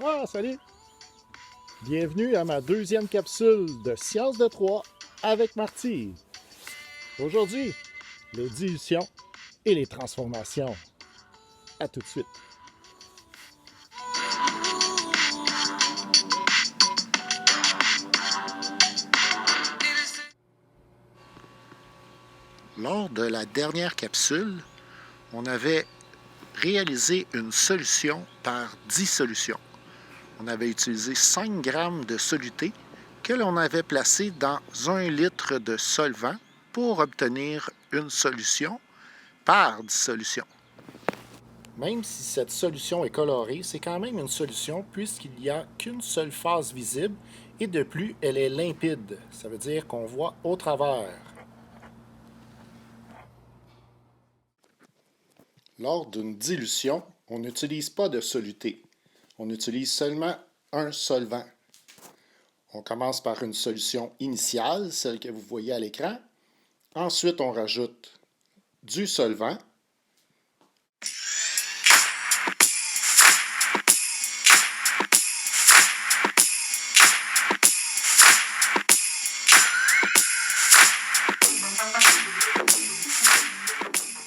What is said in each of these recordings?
Ah, salut! Bienvenue à ma deuxième capsule de Science de 3 avec Marty. Aujourd'hui, les dilutions et les transformations. À tout de suite. Lors de la dernière capsule, on avait réalisé une solution par dissolution. On avait utilisé 5 grammes de soluté que l'on avait placé dans 1 litre de solvant pour obtenir une solution par dissolution. Même si cette solution est colorée, c'est quand même une solution puisqu'il n'y a qu'une seule phase visible et de plus, elle est limpide. Ça veut dire qu'on voit au travers. Lors d'une dilution, on n'utilise pas de soluté. On utilise seulement un solvant. On commence par une solution initiale, celle que vous voyez à l'écran. Ensuite, on rajoute du solvant.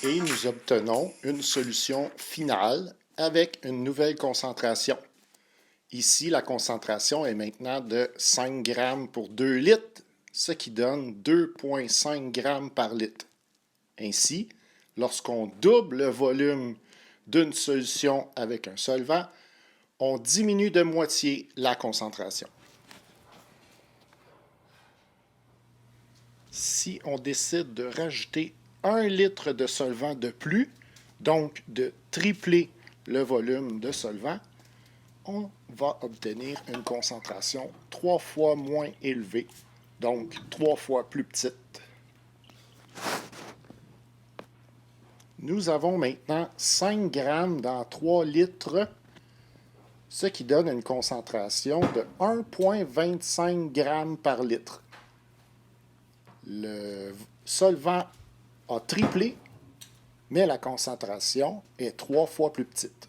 Et nous obtenons une solution finale avec une nouvelle concentration. Ici, la concentration est maintenant de 5 grammes pour 2 litres, ce qui donne 2,5 grammes par litre. Ainsi, lorsqu'on double le volume d'une solution avec un solvant, on diminue de moitié la concentration. Si on décide de rajouter 1 litre de solvant de plus, donc de tripler le volume de solvant, on va obtenir une concentration 3 fois moins élevée, donc 3 fois plus petite. Nous avons maintenant 5 grammes dans 3 litres, ce qui donne une concentration de 1,25 grammes par litre. Le solvant a triplé, mais la concentration est 3 fois plus petite.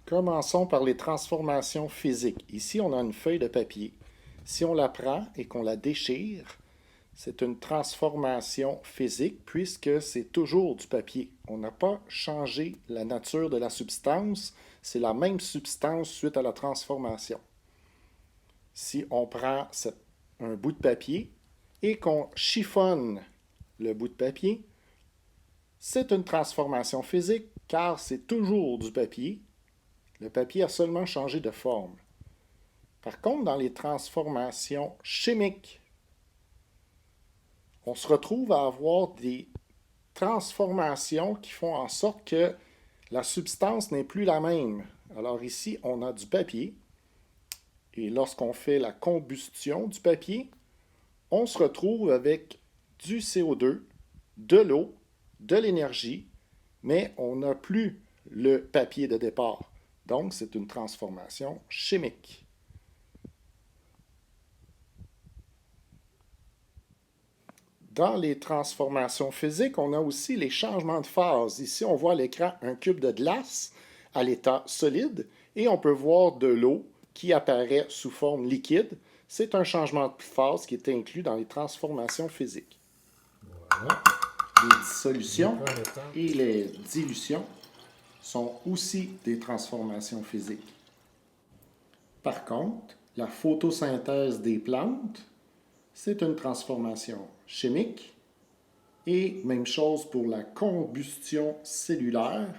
Commençons par les transformations physiques. Ici, on a une feuille de papier. Si on la prend et qu'on la déchire, c'est une transformation physique puisque c'est toujours du papier. On n'a pas changé la nature de la substance, c'est la même substance suite à la transformation. Si on prend un bout de papier et qu'on chiffonne le bout de papier, c'est une transformation physique car c'est toujours du papier. Le papier a seulement changé de forme. Par contre, dans les transformations chimiques, on se retrouve à avoir des transformations qui font en sorte que la substance n'est plus la même. Alors ici, on a du papier. Et lorsqu'on fait la combustion du papier, on se retrouve avec du CO2, de l'eau, de l'énergie, mais on n'a plus le papier de départ. Donc, c'est une transformation chimique. Dans les transformations physiques, on a aussi les changements de phase. Ici, on voit à l'écran un cube de glace à l'état solide et on peut voir de l'eau qui apparaît sous forme liquide. C'est un changement de phase qui est inclus dans les transformations physiques. Voilà. Les dissolutions et les dilutions sont aussi des transformations physiques. Par contre, la photosynthèse des plantes, c'est une transformation chimique. Et même chose pour la combustion cellulaire.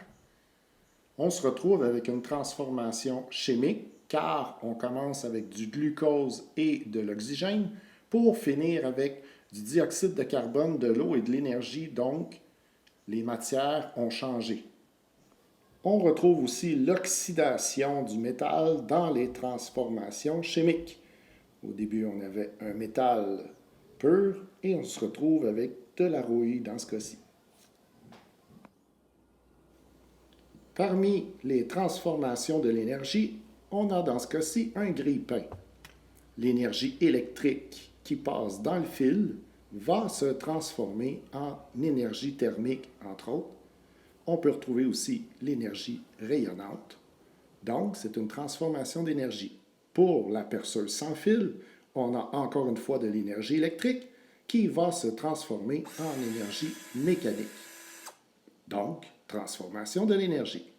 On se retrouve avec une transformation chimique car on commence avec du glucose et de l'oxygène pour finir avec du dioxyde de carbone, de l'eau et de l'énergie. Donc, les matières ont changé. On retrouve aussi l'oxydation du métal dans les transformations chimiques. Au début, on avait un métal pur et on se retrouve avec de la rouille dans ce cas-ci. Parmi les transformations de l'énergie, on a dans ce cas-ci un grille-pain. L'énergie électrique qui passe dans le fil va se transformer en énergie thermique, entre autres. On peut retrouver aussi l'énergie rayonnante. Donc, c'est une transformation d'énergie. Pour la perceuse sans fil, on a encore une fois de l'énergie électrique qui va se transformer en énergie mécanique. Donc, transformation de l'énergie.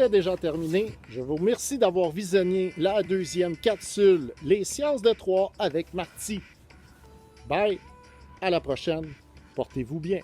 C'est déjà terminé. Je vous remercie d'avoir visionné la deuxième capsule, Les sciences de 3 avec Marty. Bye, à la prochaine. Portez-vous bien.